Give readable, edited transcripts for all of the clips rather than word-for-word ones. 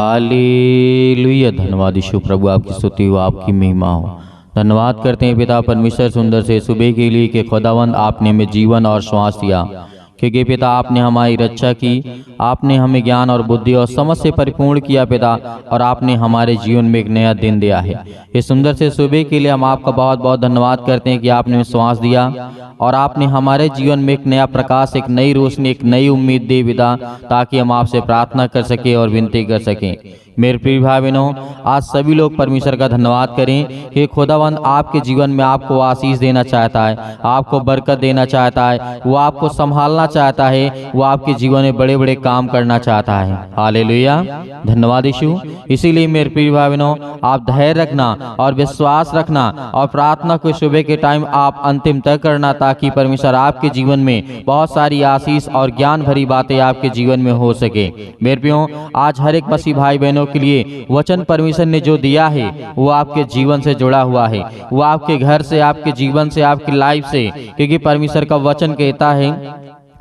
Hallelujah. धन्यवाद यीशु प्रभु, आपकी स्तुति हो, आपकी महिमा हो। धन्यवाद करते हैं पिता परमेश्वर सुंदर से सुबह के लिए कि खुदावंद आपने हमें जीवन और श्वास दिया, क्योंकि पिता आपने हमारी रक्षा की, आपने हमें ज्ञान और बुद्धि और समझ से परिपूर्ण किया पिता, और आपने हमारे जीवन में एक नया दिन दिया है। इस सुंदर से सुबह के लिए हम आपका बहुत बहुत धन्यवाद करते हैं कि आपने हमें श्वास दिया और आपने हमारे जीवन में एक नया प्रकाश, एक नई रोशनी, एक नई उम्मीद दी पिता, ताकि हम आपसे प्रार्थना कर सकें और विनती कर सकें। मेरे प्रिय भाई बहनों, आज सभी लोग परमेश्वर का धन्यवाद करें कि खुदावंद आपके जीवन में आपको आशीष देना चाहता है, आपको बरकत देना चाहता है, वो आपको संभालना चाहता है, वो आपके जीवन में बड़े बड़े काम करना चाहता है। हालेलुया, धन्यवाद यीशु। इसीलिए मेरे प्रिय भाई बहनों, आप धैर्य रखना और विश्वास रखना और प्रार्थना को सुबह के टाइम आप अंतिम तक करना, ताकि परमेश्वर आपके जीवन में बहुत सारी आशीष और ज्ञान भरी बातें आपके जीवन में हो सके। मेरे प्रियो, आज हर एक मसीह भाई बहनों के लिए वचन परमेश्वर ने जो दिया है वो आपके जीवन से जुड़ा हुआ है, वो आपके घर से, आपके जीवन से, आपकी लाइफ से, क्योंकि परमेश्वर का वचन कहता है,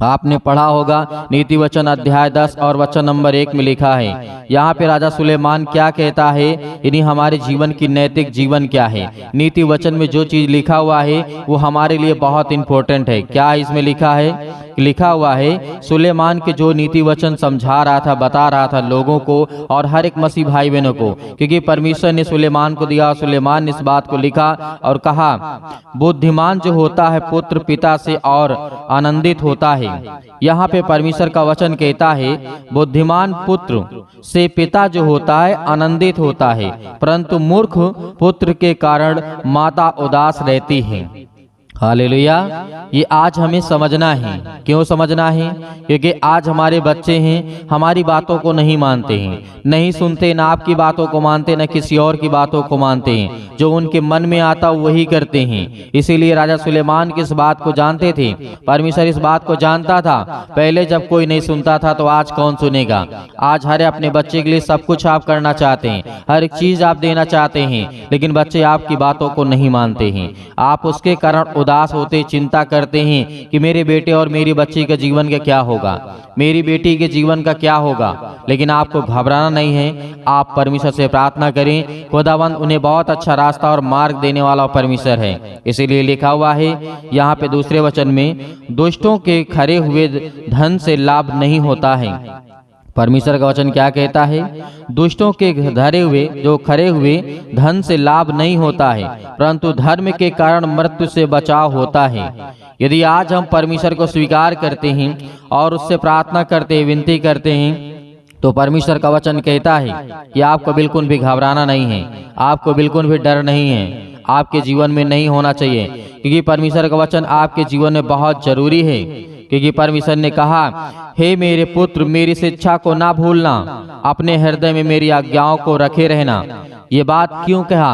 आपने पढ़ा होगा नीति वचन अध्याय 10 और वचन नंबर 1 में लिखा है। यहाँ पे राजा सुलेमान क्या कहता है, यानी हमारे जीवन की नैतिक जीवन क्या है। नीति वचन में जो चीज लिखा हुआ है वो हमारे लिए बहुत इंपॉर्टेंट है। क्या इसमें लिखा है? लिखा हुआ है सुलेमान के जो नीति वचन समझा रहा था, बता रहा था लोगों को और हर एक मसीह भाई बहनों को, क्योंकि परमेश्वर ने सुलेमान को दिया। सुलेमान ने इस बात को लिखा और कहा, बुद्धिमान जो होता है पुत्र पिता से और आनंदित होता है। यहाँ पे परमेश्वर का वचन कहता है, बुद्धिमान पुत्र से पिता जो होता है आनंदित होता है, परंतु मूर्ख पुत्र के कारण माता उदास रहती है। हालेलुया। ये आज हमें समझना है। क्यों समझना है? क्योंकि आज हमारे बच्चे हैं, हमारी बातों को नहीं मानते हैं, नहीं सुनते, ना आपकी बातों को मानते, न किसी और की बातों को मानते हैं। जो उनके मन में आता वही करते हैं। इसीलिए राजा सुलेमान की इस बात को जानते थे, परमेश्वर इस बात को जानता था। पहले जब कोई नहीं सुनता था तो आज कौन सुनेगा? आज हर अपने बच्चे के लिए सब कुछ आप करना चाहते हैं, हर एक चीज आप देना चाहते हैं, लेकिन बच्चे आपकी बातों को नहीं मानते हैं। आप उसके कारण उदास होते, चिंता करते हैं कि मेरे बेटे और मेरी बच्ची के जीवन का क्या होगा, मेरी बेटी के जीवन का क्या होगा। लेकिन आपको घबराना नहीं है, आप परमेश्वर से प्रार्थना करें। खुदावंद उन्हें बहुत अच्छा रास्ता और मार्ग देने वाला परमेश्वर है। इसीलिए लिखा हुआ है यहाँ पे दूसरे वचन में, दुष्टों के खरे हुए धन से लाभ नहीं होता है। परमेश्वर का वचन क्या कहता है? दुष्टों के धरे हुए, जो खरे हुए धन से लाभ नहीं होता है, परंतु धर्म के कारण मृत्यु से बचाव होता है। यदि आज हम परमेश्वर को स्वीकार करते हैं और उससे प्रार्थना करते हैं, विनती करते हैं, तो परमेश्वर का वचन कहता है कि आपको बिल्कुल भी घबराना नहीं है, आपको बिल्कुल भी डर नहीं है, आपके जीवन में नहीं होना चाहिए, क्योंकि परमेश्वर का वचन आपके जीवन में बहुत जरूरी है। क्योंकि परमेश्वर ने कहा, हे मेरे पुत्र, मेरी शिक्षा को ना भूलना, अपने हृदय में मेरी आज्ञाओं को रखे रहना। ये बात क्यों कहा?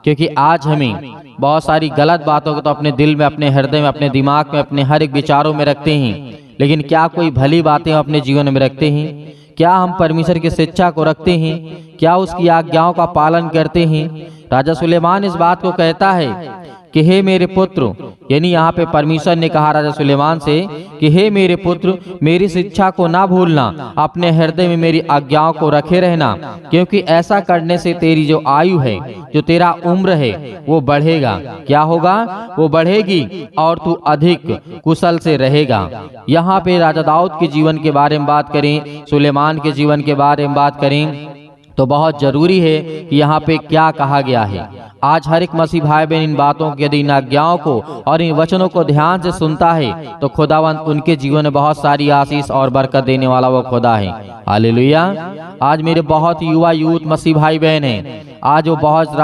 क्योंकि आज हमें बहुत सारी गलत बातों को तो अपने दिल में, अपने हृदय में, अपने दिमाग में, अपने हर एक विचारों में रखते हैं, लेकिन क्या कोई भली बातें अपने जीवन में रखते हैं? क्या हम परमेश्वर की शिक्षा को रखते हैं? क्या उसकी आज्ञाओं का पालन करते हैं? राजा सुलेमान इस बात को कहता है कि हे मेरे पुत्र, यानी यहाँ पे परमेश्वर ने कहा राजा सुलेमान से कि हे मेरे पुत्र, मेरी शिक्षा को ना भूलना, अपने हृदय में मेरी आज्ञाओं को रखे रहना, क्योंकि ऐसा करने से तेरी जो आयु है, जो तेरा उम्र है, वो बढ़ेगा। क्या होगा? वो बढ़ेगी और तू अधिक कुशल से रहेगा। यहाँ पे राजा दाऊद के जीवन के बारे में बात करें, सुलेमान के जीवन के बारे में बात करें, तो बहुत जरूरी है कि यहाँ पे क्या कहा गया है। आज हर एक मसीह भाई बहन इन बातों के, यदि इन आज्ञाओं को और इन वचनों को ध्यान से सुनता है, तो खुदावंद उनके जीवन में बहुत सारी आशीष और बरकत देने वाला वो खुदा है। हालेलुया। आज मेरे बहुत युवा यूथ मसीह भाई बहन हैं, आज वो बहुत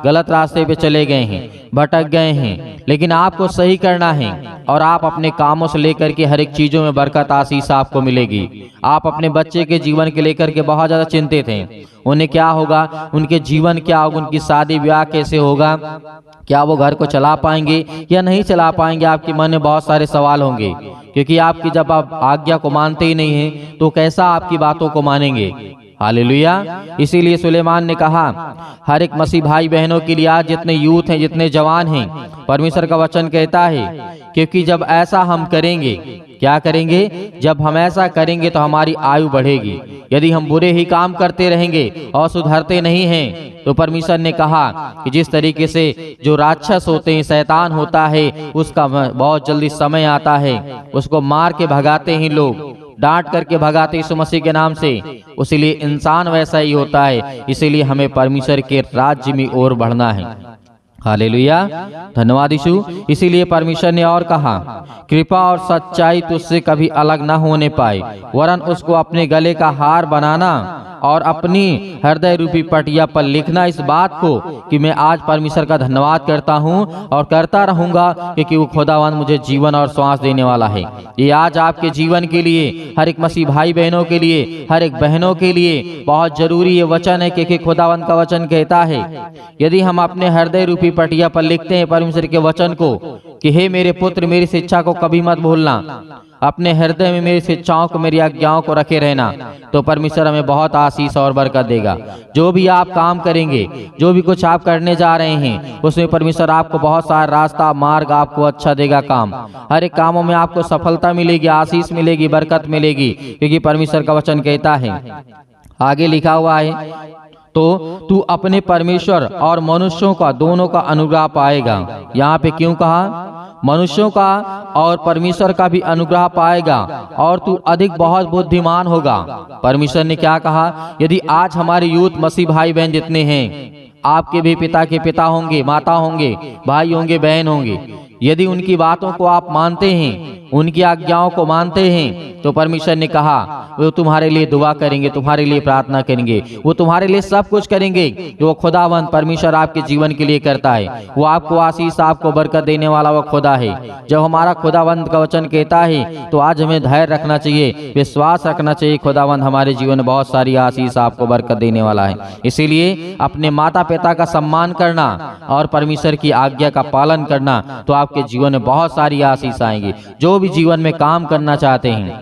गलत रास्ते पे चले गए हैं, भटक गए हैं, लेकिन आपको सही करना है और आप अपने कामों से लेकर के हर एक चीजों में बरकत, आशीष आपको मिलेगी। आप अपने बच्चे के जीवन के लेकर के बहुत ज्यादा चिंतित हैं, उन्हें क्या होगा, उनके जीवन क्या होगा, उनकी शादी ब्याह कैसे होगा, क्या वो घर को चला पाएंगे या नहीं चला पाएंगे। आपके मन में बहुत सारे सवाल होंगे, क्योंकि आपकी जब आप आज्ञा को मानते ही नहीं हैं तो कैसा आपकी बातों को मानेंगे। हालेलुया। इसीलिए सुलेमान ने कहा, हर एक मसीह भाई बहनों के लिए आज जितने यूथ हैं, जितने जवान हैं, परमेश्वर का वचन कहता है, क्योंकि जब ऐसा हम करेंगे, क्या करेंगे? जब हम ऐसा करेंगे तो हमारी आयु बढ़ेगी। यदि हम बुरे ही काम करते रहेंगे और सुधरते नहीं हैं, तो परमेश्वर ने कहा कि जिस तरीके से जो राक्षस होते हैं, शैतान होता है, उसका बहुत जल्दी समय आता है, उसको मार के भगाते हैं लोग, डांट करके भगाते यीशु मसीह के नाम से। इसीलिए इंसान वैसा ही होता है। इसीलिए हमें परमेश्वर के राज्य में ओर बढ़ना है। हालेलुया, धन्यवाद यीशु। इसीलिए परमेश्वर ने और कहा, कृपा और सच्चाई तुझसे कभी अलग न होने पाए, वरन उसको अपने गले का हार बनाना और अपनी हृदय रूपी पटिया पर लिखना इस बात को कि मैं आज परमेश्वर का धन्यवाद करता हूँ और करता रहूंगा, क्योंकि वो खुदावन मुझे जीवन और श्वास देने वाला है। ये आज आपके जीवन के लिए, हर एक मसीह भाई बहनों के लिए, हर एक बहनों के लिए बहुत जरूरी ये वचन है, क्योंकि खुदावन का वचन कहता है, यदि हम अपने हृदय रूपी पटिया पर लिखते हैं परमेश्वर के वचन को कि हे मेरे पुत्र, मेरी शिक्षा को कभी मत भूलना, अपने हृदय में मेरी शिक्षाओं को, मेरी आज्ञाओं को रखे रहना, तो परमेश्वर हमें बहुत आशीष और बरकत देगा। जो भी आप काम करेंगे, जो भी कुछ आप करने जा रहे हैं, उसमें परमेश्वर आपको बहुत सारा रास्ता, मार्ग आपको अच्छा देगा। काम, हर एक कामों में आपको सफलता मिलेगी, आशीष मिलेगी, बरकत मिलेगी, क्योंकि परमेश्वर का वचन कहता है, आगे लिखा हुआ है, तो तू अपने परमेश्वर और मनुष्यों का दोनों का अनुग्रह पाएगा। यहाँ पे क्यों कहा? मनुष्यों का और परमेश्वर का भी अनुग्रह पाएगा और तू अधिक बहुत बुद्धिमान होगा। परमेश्वर ने क्या कहा? यदि आज हमारे यूथ मसीह भाई बहन जितने हैं, आपके भी पिता के पिता होंगे, माता होंगे, भाई होंगे, बहन होंगे, यदि उनकी बातों को आप मानते हैं, उनकी आज्ञाओं को मानते हैं, तो परमेश्वर ने कहा वो तुम्हारे लिए दुआ करेंगे, तुम्हारे लिए प्रार्थना करेंगे, वो तुम्हारे लिए सब कुछ करेंगे जो वो खुदावंद परमेश्वर आपके जीवन के लिए करता है। वो आपको आशीष, आपको बरकत देने वाला वो खुदा है। जब हमारा खुदावंद का वचन कहता है, तो आज हमें धैर्य रखना चाहिए, विश्वास रखना चाहिए, खुदावंद हमारे जीवन में बहुत सारी आशीष, आपको बरकत देने वाला है। इसीलिए अपने माता पिता का सम्मान करना और परमेश्वर की आज्ञा का पालन करना, तो आपके जीवन में बहुत सारी आशीष आएंगी। जो भी जीवन में काम करना चाहते हैं,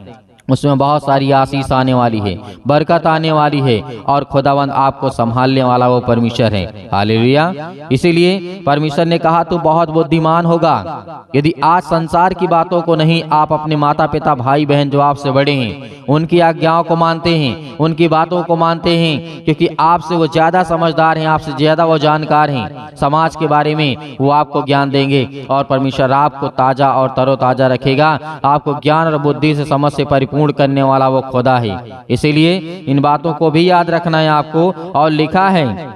उसमें बहुत सारी आशीष आने वाली है, बरकत आने वाली है, और खुदावंद आपको संभालने वाला वो परमेश्वर है। हालेलुया। इसीलिए परमेश्वर ने कहा तू बहुत बुद्धिमान होगा। यदि आज संसार की बातों को नहीं, आप अपने माता पिता, भाई बहन जो आपसे बड़े हैं, उनकी आज्ञाओं को मानते हैं, उनकी बातों को मानते हैं, क्योंकि आपसे वो ज्यादा समझदार हैं, आपसे ज्यादा वो जानकार हैं समाज के बारे में, वो आपको ज्ञान देंगे और परमेश्वर आपको ताजा और तरोताजा रखेगा। आपको ज्ञान और बुद्धि से, समझ से परिपूर्ण करने वाला वो खुदा है। इसीलिए इन बातों को भी याद रखना है आपको। और लिखा है,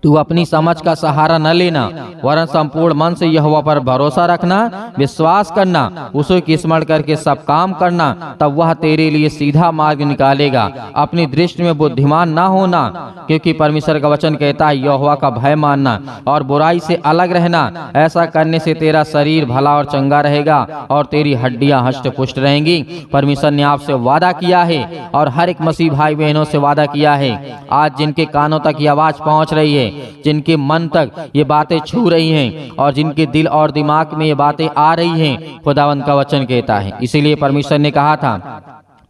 तू अपनी समझ का सहारा न लेना, वरन संपूर्ण मन से यहोवा पर भरोसा रखना, विश्वास करना, उसे की स्मरण करके सब काम करना, तब वह तेरे लिए सीधा मार्ग निकालेगा। अपनी दृष्टि में बुद्धिमान ना होना, क्योंकि परमेश्वर का वचन कहता है यहोवा का भय मानना और बुराई से अलग रहना। ऐसा करने से तेरा शरीर भला और चंगा रहेगा और तेरी हड्डियां हष्ट पुष्ट रहेंगी। परमेश्वर ने आपसे वादा किया है और हर एक मसीह भाई बहनों से वादा किया है। आज जिनके कानों तक ये आवाज पहुंच रही है, जिनके मन तक ये बातें छू रही हैं और जिनके दिल और दिमाग में ये बातें आ रही हैं, खुदावंद का वचन कहता है। इसीलिए परमेश्वर ने कहा था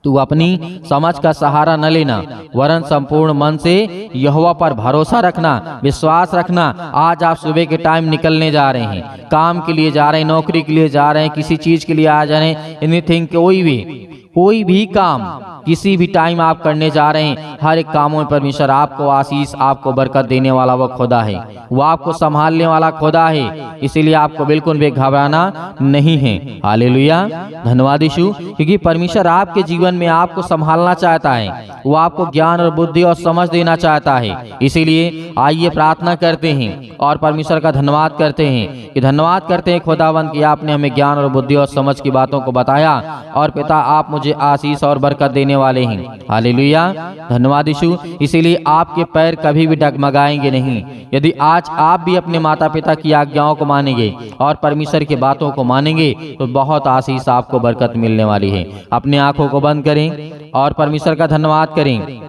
तू अपनी समझ का सहारा न लेना, वरन संपूर्ण मन से यहोवा पर भरोसा रखना, विश्वास रखना। आज आप सुबह के टाइम निकलने जा रहे हैं, काम के लिए जा रहे हैं, नौकरी के लिए जा रहे हैं, किसी चीज के लिए आ जा रहे हैं, एनीथिंग, कोई भी काम किसी भी टाइम आप करने जा रहे हैं, हर एक कामों में परमेश्वर आपको आशीष, आपको बरकत देने वाला वो खुदा है। वो आपको संभालने वाला खुदा है। इसीलिए आपको बिल्कुल भी घबराना नहीं है। हालेलुया, धन्यवाद यीशु। क्योंकि परमेश्वर आपके जीवन में आपको संभालना चाहता है, वो आपको ज्ञान और बुद्धि और समझ देना चाहता है। इसीलिए आइए प्रार्थना करते हैं और परमेश्वर का धन्यवाद करते हैं कि धन्यवाद करते हैं खुदावंद कि आपने हमें ज्ञान और बुद्धि और समझ की बातों को बताया, और पिता आप मुझे आशीष और बरकत देने वाले हैं। हालेलुया, धन्यवाद यीशु। इसीलिए आपके पैर कभी भी डगमगाएंगे नहीं। यदि आज आप भी अपने माता पिता की आज्ञाओं को मानेंगे और परमेश्वर की बातों को मानेंगे, तो बहुत आशीष, आपको बरकत मिलने वाली है। अपने आंखों को बंद करें और परमेश्वर का धन्यवाद करें।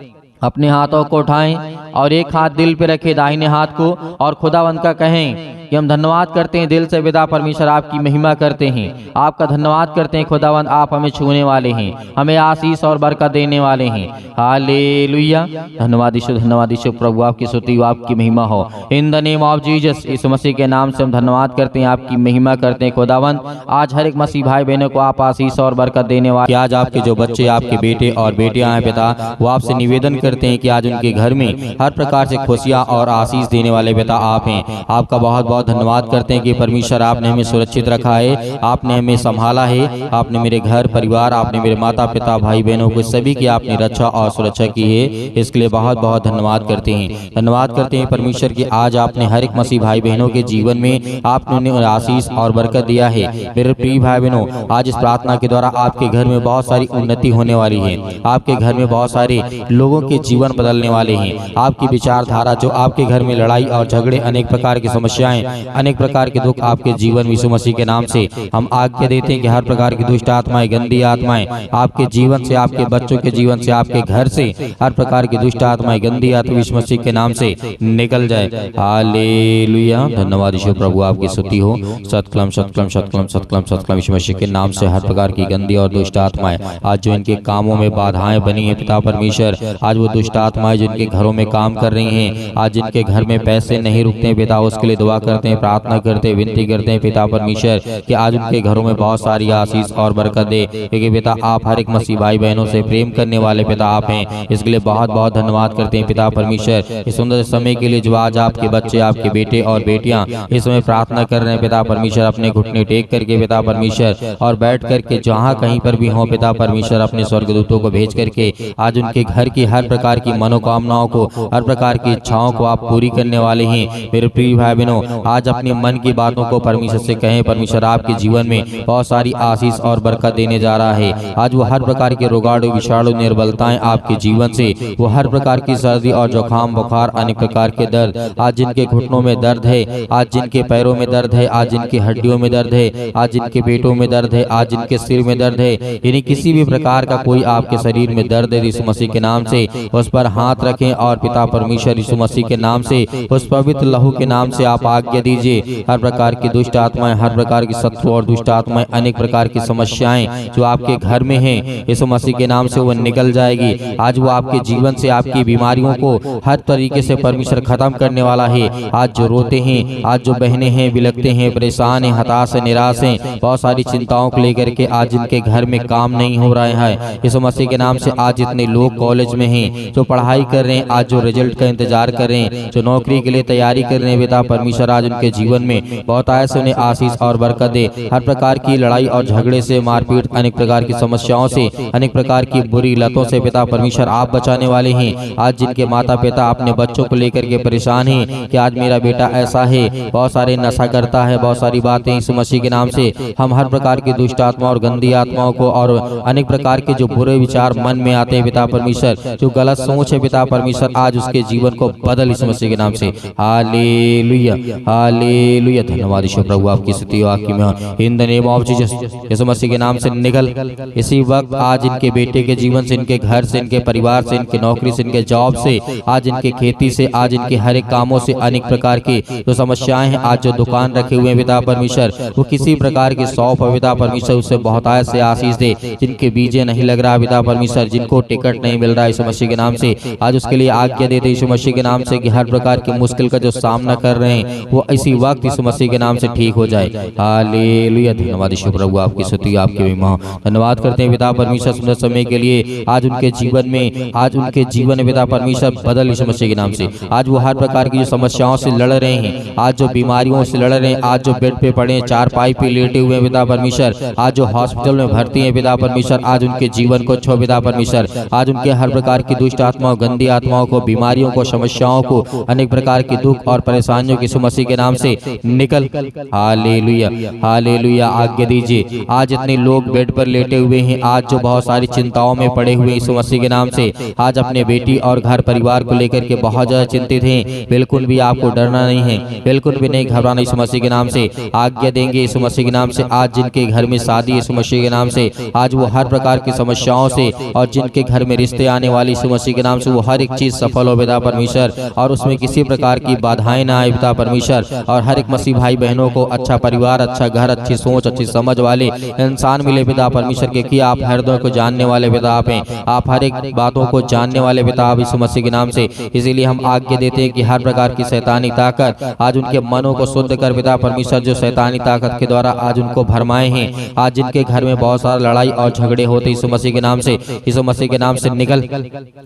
अपने हाथों को उठाएं और एक हाथ दिल पे रखें, दाहिने हाथ को, और खुदावंद का कहें कि हम धन्यवाद करते हैं दिल से पिता परमेश्वर, आपकी महिमा करते हैं, आपका धन्यवाद करते हैं खुदावंद, आप हमें छूने वाले हैं, हमें आशीष और बरकत देने वाले हैं। हालेलुया। धन्यवाद यीशु प्रभु, आपकी स्तुति हो, आपकी महिमा हो। In the name of Jesus, यीशु मसीह के नाम से हम धन्यवाद करते हैं, आपकी महिमा करते हैं खुदावंद। आज हर एक मसीह भाई बहनों को आप आशीष और बरकत देने वाले। आज आपके जो बच्चे, आपके बेटे और बेटियां हैं पिता, वो आपसे निवेदन करते हैं कि आज उनके घर में हर प्रकार से खुशियां और आशीष देने वाले पिता आप हैं। आपका बहुत बहुत धन्यवाद करते हैं कि परमेश्वर आपने हमें सुरक्षित रखा है, आपने हमें संभाला है, आपने मेरे घर परिवार, आपने मेरे माता पिता भाई बहनों को सभी की आपने रक्षा और सुरक्षा की है। इसके लिए बहुत बहुत धन्यवाद करते हैं। धन्यवाद करते हैं परमेश्वर की आज आपने हर एक मसीह भाई बहनों के जीवन में आपने उन्हें आशीष और बरकत दिया है। मेरे प्रिय भाई बहनों, आज इस प्रार्थना के द्वारा आपके घर में बहुत सारी उन्नति होने वाली है, आपके घर में बहुत सारे लोगों के जीवन बदलने वाले हैं। आपकी विचारधारा, जो आपके घर में लड़ाई और झगड़े, अनेक प्रकार की समस्याएं, अनेक प्रकार के दुख आपके जीवन में यीशु मसीह के नाम से हम आज्ञा देते हैं कि हर प्रकार की दुष्ट आत्माएं, गंदी आत्माएं आपके जीवन से, आपके बच्चों के जीवन से, आपके घर से हर प्रकार की दुष्ट आत्माएं, गंदी आत्मा यीशु मसीह के नाम से निकल जाए। हालेलुया। धन्यवाद यीशु प्रभु, आपकी स्तुति हो। सतकलम सतकलम सतकलम सतकलम सतकलम यीशु मसीह के नाम से हर प्रकार की गंदी और दुष्ट आत्माएं आज जो इनके कामों में बाधाएं बनी है पिता परमेश्वर, आज वो दुष्ट आत्माएं जिनके घरों में काम कर रही हैं, आज जिनके घर में पैसे नहीं रुकते हैं पिता, उसके लिए दुआ करते हैं, प्रार्थना करते हैं, विनती करते हैं पिता परमेश्वर कि आज उनके घरों में बहुत सारी आशीष और बरकत दे, क्योंकि पिता आप हर एक मसीह भाई बहनों से प्रेम करने वाले पिता आप हैं। इसके लिए बहुत बहुत धन्यवाद करते हैं पिता परमेश्वर इस सुंदर समय के लिए जो आज आपके बच्चे, आपके बेटे और बेटियां इस समय प्रार्थना कर रहे हैं पिता परमेश्वर, अपने घुटने टेक करके पिता परमेश्वर और बैठ करके जहाँ कहीं पर भी हो पिता परमेश्वर, अपने स्वर्गदूतों को भेज करके आज उनके घर की हर प्रकार की मनोकामनाओं को, हर प्रकार की इच्छाओं को आप पूरी करने वाले हैं। मेरे प्रिय भाई बहनों, आज अपने मन की बातों को परमेश्वर से कहें, परमेश्वर आपके जीवन में बहुत सारी आशीष और बरकत देने जा रहा है। आज वो हर प्रकार के रोगाणु, विषाणु, निर्बलताएं आपके जीवन से, वो हर प्रकार की सर्दी और जुकाम, बुखार, अनेक प्रकार के दर्द, आज जिनके घुटनों में दर्द है, आज जिनके पैरों में दर्द है, आज जिनकी हड्डियों में दर्द है, आज जिनके पेटों में दर्द है, आज जिनके सिर में दर्द है, यानी किसी भी प्रकार का कोई आपके शरीर में दर्द है, यीशु मसीह के नाम से उस पर हाथ रखें और पिता परमेश्वर यीशु मसीह के नाम से, उस पवित्र लहू के नाम से आप आज्ञा दीजिए। हर प्रकार की दुष्ट आत्माएं, हर प्रकार की शत्रु और दुष्ट आत्माएं, अनेक प्रकार की समस्याएं जो आपके घर में हैं, यीशु मसीह के नाम से वो निकल जाएगी। आज वो आपके जीवन से आपकी बीमारियों को हर तरीके से परमेश्वर खत्म करने वाला है। आज जो रोते हैं, आज जो बहने हैं, बिलखते हैं, परेशान हैं, हताश हैं, निराश हैं, बहुत सारी चिंताओं को लेकर के आज जिनके घर में काम नहीं हो रहा है, यीशु मसीह के नाम से आज जितने लोग कॉलेज में हैं, जो पढ़ाई कर रहे हैं, आज जो रिजल्ट का इंतजार कर रहे हैं, जो नौकरी के लिए तैयारी कर रहे हैं, पिता परमेश्वर आज उनके जीवन में बहुत ऐसे उन्हें आशीष और बरकत दे। हर प्रकार की लड़ाई और झगड़े से, मारपीट, अनेक प्रकार की समस्याओं से, अनेक प्रकार की बुरी लतों से पिता परमेश्वर आप बचाने वाले हैं। आज जिनके माता पिता अपने बच्चों को लेकर के परेशान हैं कि आज मेरा बेटा ऐसा है, बहुत सारे नशा करता है, बहुत सारी बातें, यीशु मसीह के नाम से हम हर प्रकार की दुष्ट आत्मा और गंदी आत्माओं को और अनेक प्रकार के जो बुरे विचार मन में आते हैं पिता परमेश्वर, जो गलत सोच है पिता परमेश्वर, आज उसके जीवन को बदल यीशु मसीह के नाम से। हालेलुया, हालेलुया। धन्यवाद यीशु प्रभु, आपकी स्तुति हो, आपकी महिमा। In the name of Jesus, यीशु मसीह के नाम से निकल इसी वक्त आज इनके बेटे के जीवन से, इनके घर से, इनके परिवार से, इनके नौकरी से, इनके जॉब से, आज इनके खेती से, आज इनके हर एक कामों से, अनेक प्रकार की जो समस्याएं हैं, आज जो दुकान रखे हुए हैं पिता परमेश्वर, वो किसी प्रकार की सौंप पिता परमेश्वर उससे बहुत से आशीष दे। जिनके बीजे नहीं लग रहा पिता परमेश्वर, जिनको टिकट नहीं मिल रहा यीशु मसीह के नाम से, आज उसके लिए आज्ञा देते यीशु मसीह के नाम से कि हर प्रकार की मुश्किल का जो सामना कर रहे हैं वो इसी वक्त यीशु मसीह के नाम से ठीक हो जाए। हालेलुया। धन्यवाद यीशु प्रभु, आपकी स्तुति, आपकी महिमा। धन्यवाद करते हैं पिता परमेश्वर सुंदर समय के लिए। आज उनके जीवन में, आज उनके जीवन में पिता परमेश्वर बदल यीशु मसीह के नाम से। आज वो हर प्रकार की जो समस्याओं से लड़ रहे हैं, आज जो बीमारियों से लड़ रहे हैं, आज जो बेड पे पड़े हैं, चारपाई पे लेटे हुए हैं पिता परमेश्वर, आज जो हॉस्पिटल में भर्ती हैं पिता परमेश्वर, आज उनके जीवन को छो पिता परमेश्वर, आज उनके हर प्रकार की दुष्ट आत्माओं, गंदी आत्माओं को, बीमारियों को, समस्याओं को, अनेक प्रकार की दुख और परेशानियों की यीशु मसीह के नाम से निकल। Hallelujah, hallelujah. आज्ञा दीजिए आज इतने लोग बेड पर लेटे हुए हैं, आज जो बहुत सारी चिंताओं में पड़े हुए यीशु मसीह के नाम से, आज अपने बेटी और घर परिवार को लेकर के बहुत ज्यादा चिंतित हैं, बिल्कुल भी आपको डरना नहीं है, बिल्कुल भी नहीं घबराना यीशु मसीह के नाम से। आज्ञा देंगे यीशु मसीह के नाम से। आज जिनके घर में शादी यीशु मसीह के नाम से, आज वो हर प्रकार की समस्याओं से, और जिनके घर में रिश्ते आने वाले यीशु मसीह के नाम से, वो हर एक चीज सफल हो पिता परमेश्वर, और उसमें किसी प्रकार की बाधाएं ना आए पिता परमेश्वर। परमेश्वर, और हर एक मसीह भाई बहनों को अच्छा परिवार, अच्छा घर, अच्छी सोच, अच्छी समझ वाले इंसान मिले पिता परमेश्वर के, कि आप हृदय को जानने वाले पिता आप हैं, आप हर एक बातों को जानने वाले पिता आप यीशु मसीह के नाम से। इसीलिए हम आज्ञा देते हैं कि हर प्रकार की शैतानी ताकत आज उनके मनों को शुद्ध कर पिता परमेश्वर, जो शैतानी ताकत के द्वारा आज उनको भरमाए हैं, आज जिनके घर में बहुत सारा लड़ाई और झगड़े होते यीशु मसीह के नाम से, यीशु मसीह के नाम से निकल।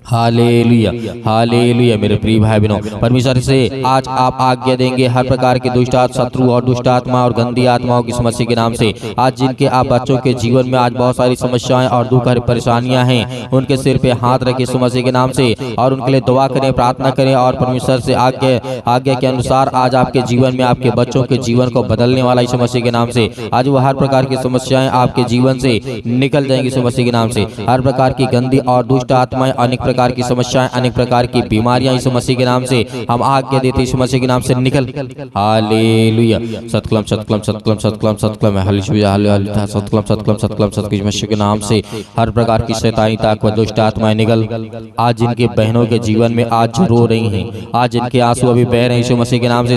Hallelujah, hallelujah. मेरे प्रिय भाई बहनों, परमेश्वर से आज आप आज्ञा देंगे हर प्रकार के दुष्ट शत्रु और दुष्ट आत्मा और गंदी आत्माओं की यीशु मसीह के नाम से, आज जिनके आप बच्चों के जीवन में आज बहुत सारी समस्याएं और दुख और परेशानियां हैं, उनके सिर पे हाथ रखे यीशु मसीह के नाम से, और उनके लिए दुआ करें, प्रार्थना करें, और परमेश्वर से आज्ञा के अनुसार आज आपके जीवन में, आपके बच्चों के जीवन को बदलने वाला यीशु मसीह के नाम से, आज वो हर प्रकार की समस्याएं आपके जीवन से निकल जाएंगी यीशु मसीह के नाम से। हर प्रकार की गंदी और दुष्ट आत्माएं, अनेक प्रकार की समस्याएं, अनेक प्रकार की बीमारियां यीशु मसीह के नाम से हम आज्ञा देते यीशु मसीह के नाम से निकल। हालेलुया। सतकलम सतकलम सतकलम सतकलम सतकलम, हालेलुया हालेलुया, सतकलम सतकलम सतकलम सतकलम यीशु मसीह के नाम से हर प्रकार की शैतानी ताकत, दुष्ट आत्माएं निकल। आज जिनके बहनों के जीवन में आज जो रो रही हैं, आज जिनके आंसू अभी बह रहे हैं यीशु मसीह के नाम से,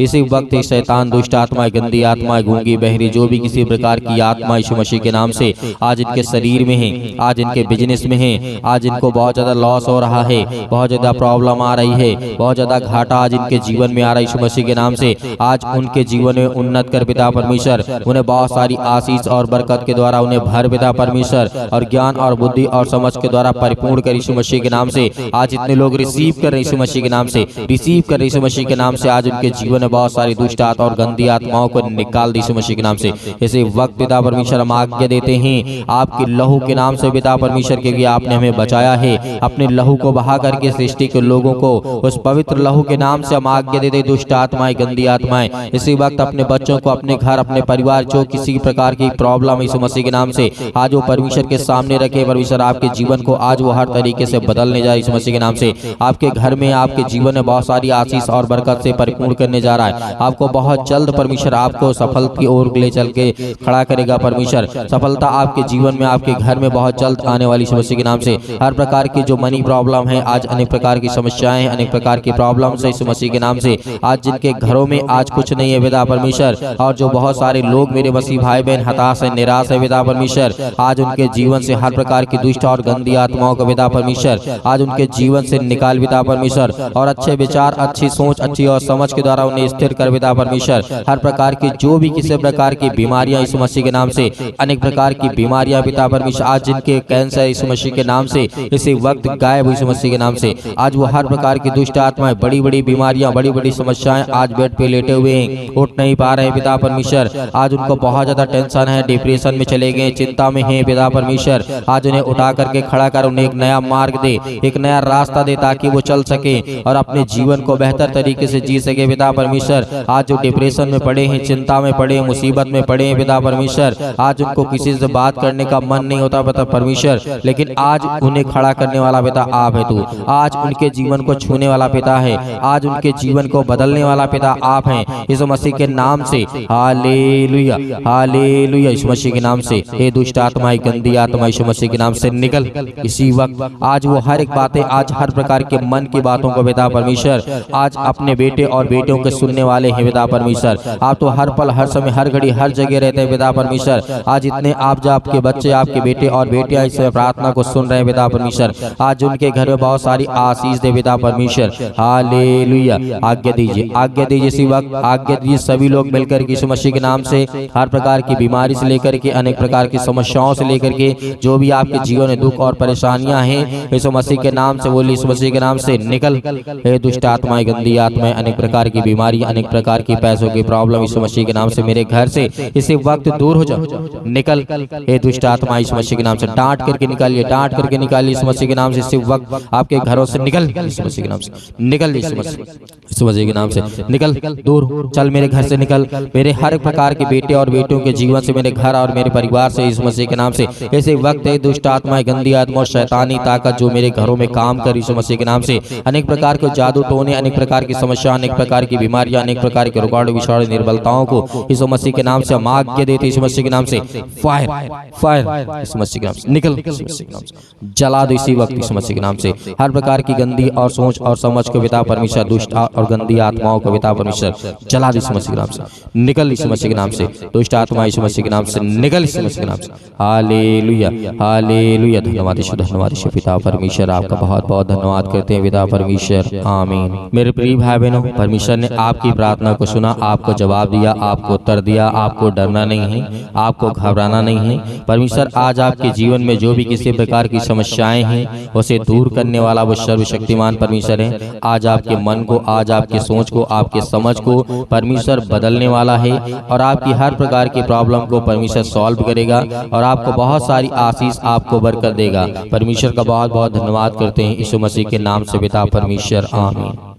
इसी वक्त शैतान, दुष्ट आत्माएं, गंदी आत्माएं, गूंगी बहरी, जो भी किसी प्रकार की आत्मा यीशु मसीह के नाम से आज इनके शरीर में है, आज इनके बिजनेस में है, आज इनको बहुत ज्यादा लॉस हो रहा है, बहुत ज्यादा प्रॉब्लम आ रही है, बहुत ज्यादा घाटा आज इनके जीवन में आ रहा है यीशु मसीह के नाम से, आज उनके जीवन में उन्नत कर पिता परमेश्वर, उन्हें बहुत सारी आशीष और बरकत के द्वारा उन्हें भर पिता परमेश्वर, और ज्ञान और बुद्धि और समझ के द्वारा परिपूर्ण कर यीशु मसीह के नाम से। आज इतने लोग रिसीव कर रहे यीशु मसीह के नाम से, रिसीव कर यीशु मसीह के नाम से, आज उनके जीवन में बहुत सारी दुष्ट आत्मा और गंदी आत्माओं को निकाल दी यीशु मसीह के नाम से। इसी वक्त पिता परमेश्वर हम आज्ञा देते हैं आपके लहू के नाम से पिता परमेश्वर, क्योंकि आपने हमें बचाया है, अपने लहू को बहा करके सृष्टि के लोगों को उस पवित्र लहू के नाम से हम आज्ञा देते दुष्ट आत्माएं, गंदी आत्माएं, इसी वक्त अपने बच्चों को, अपने घर, अपने परिवार, जो किसी प्रकार की प्रॉब्लम यीशु मसीह के नाम से आज वो परमेश्वर के सामने रखे। परमेश्वर आपके जीवन को आज वो हर तरीके से बदलने जा रहा है यीशु मसीह के नाम से। आपके घर में, आपके जीवन में बहुत सारी आशीष और बरकत से परिपूर्ण करने जा रहा है। आपको बहुत जल्द परमेश्वर आपको सफल की ओर ले चल के खड़ा करेगा। परमेश्वर सफलता आपके जीवन में, आपके घर में बहुत जल्द आने वाली यीशु मसीह के नाम से। हर प्रकार की जो मनी प्रॉब्लम है, आज अनेक प्रकार की समस्याएं हैं, अनेक प्रकार की प्रॉब्लम है यीशु मसीह के नाम से, आज जिनके घरों में आज कुछ नहीं है पिता परमेश्वर, और जो बहुत सारे लोग मेरे मसीह भाई बहन हताश है, निराश है पिता परमेश्वर, आज उनके जीवन से हर प्रकार की दुष्ट और गंदी आत्माओं को पिता परमेश्वर आज उनके जीवन से निकाल पिता परमेश्वर, और अच्छे विचार, अच्छी सोच, अच्छी और समझ के द्वारा उन्हें स्थिर कर पिता परमेश्वर। हर प्रकार की जो भी किसी प्रकार की बीमारियां यीशु मसीह के नाम से, अनेक प्रकार की बीमारियां पिता परमेश्वर, आज जिनके कैंसर यीशु मसीह के नाम से इसी वक्त गायब यीशु मसीह के नाम से। आज वो हर प्रकार की दुष्ट आत्माएं, बड़ी बड़ी बीमारियां, बड़ी बड़ी समस्याएं, आज बेड पे लेटे हुए हैं, उठ नहीं पा रहे पिता परमेश्वर, आज उनको बहुत ज्यादा टेंशन है, डिप्रेशन में चले गए, चिंता में है पिता परमेश्वर, आज उन्हें उठा करके खड़ा कर उन्हें एक नया मार्ग दे, एक नया रास्ता दे, ताकि वो चल सके और अपने जीवन को बेहतर तरीके से जी सके पिता परमेश्वर। आज जो डिप्रेशन में पड़े हैं, चिंता में पड़े हैं, मुसीबत में पड़े हैं पिता परमेश्वर, आज उनको किसी से बात करने का मन नहीं होता पिता परमेश्वर, लेकिन आज उन्हें खड़ा करने वाला पिता आप है तू, आज उनके जीवन को छूने वाला पिता है, आज उनके जीवन को बदलने वाला पिता आप हैं यीशु मसीह के नाम से। हालेलुया, हालेलुया। यीशु मसीह के नाम से हे दुष्ट आत्माएं, गंदी आत्मा यीशु मसीह के नाम से निकल। इसी वक्त आज वो हर एक बातें, आज हर प्रकार के मन की बातों को पिता परमेश्वर आज अपने बेटे और बेटियों के सुनने वाले हैं पिता परमेश्वर। आप तो हर पल, हर समय, हर घड़ी, हर जगह रहते हैं पिता परमेश्वर। आज इतने आप जो आपके बच्चे, आपके बेटे और बेटियां इस प्रार्थना को सुन रहे हैं पिता परमेश्वर, आज उनके घर में बहुत सारी आशीष दे पिता परमेश्वर। हालेलुया। आज्ञा दीजिए, आज्ञा दीजिए इसी वक्त, आज्ञा दीजिए सभी लोग मिलकर के यीशु मसीह के नाम से हर प्रकार की बीमारी से लेकर के, अनेक प्रकार की समस्याओं से लेकर के, जो भी आपके जीवन में दुख और परेशानियां हैं, यीशु मसीह के नाम से बोलिए, यीशु मसीह के नाम से निकल। हे दुष्ट आत्माएं, गंदी आत्माएं, अनेक प्रकार की बीमारी, अनेक प्रकार की पैसों की प्रॉब्लम यीशु मसीह के नाम से मेरे घर से इसी वक्त दूर हो जाओ, निकल। हे दुष्ट आत्मा यीशु मसीह के नाम से डांट करके निकालिए, डांट करके निकालिए यीशु मसीह के नाम से इसी वक्त आपके घरों से निकल, यीशु मसीह के नाम से निकल, यीशु मसीह के नाम से निकल, दूर चल मेरे घर से निकल, मेरे हर प्रकार के बेटे और बेटियों के जीवन से, मेरे घर और मेरे परिवार से यीशु मसीह के नाम से ऐसे वक्त है दुष्ट आत्माएं, गंदी आत्मा और शैतानी ताकत जो मेरे घरों में काम कर यीशु मसीह के नाम से, अनेक प्रकार के जादू टोने, अनेक प्रकार की समस्या, अनेक प्रकार की बीमारियां, अनेक प्रकार के रुकावट, विषाणु, निर्बलताओं को यीशु मसीह के नाम से हम आज्ञा देते यीशु मसीह के नाम से फायर, फायर यीशु मसीह के नाम से निकल, यीशु मसीह के नाम से जला दो इसी वक्त यीशु मसीह के नाम से। हर प्रकार की गंदी और सोच और समझ को पिता परमेश्वर दुष्ट और गंदी आत्माओं को पिता परमेश्वर जला दे यीशु मसीह के नाम से, निकल यीशु मसीह के नाम से, दुष्ट आत्मा यीशु मसीह के नाम से निकल यीशु मसीह के नाम से। हालेलुया हालेलुया। धन्यवाद यीशु पिता परमेश्वर, आपका बहुत बहुत धन्यवाद करते हैं पिता परमेश्वर, आमीन। मेरे प्रिय भाई बहनों, परमेश्वर ने आपकी प्रार्थना को सुना, आपको जवाब दिया, आपको उत्तर दिया। आपको डरना नहीं है, आपको घबराना नहीं है। परमेश्वर आज आपके जीवन में जो भी किसी प्रकार की समस्याएं हैं उसे दूर करने वाला वो सर्वशक्तिमान परमेश्वर है। आज आपके मन को, आज आपकी सोच को, आपके समझ को परमेश्वर बदलने वाला है और आपकी हर प्रकार की प्रॉब्लम को परमेश्वर सॉल्व करेगा और आपको बहुत सारी आशीष, आपको बरकत देगा। परमेश्वर का बहुत बहुत धन्यवाद करते हैं यीशु मसीह के नाम से पिता परमेश्वर, आमीन।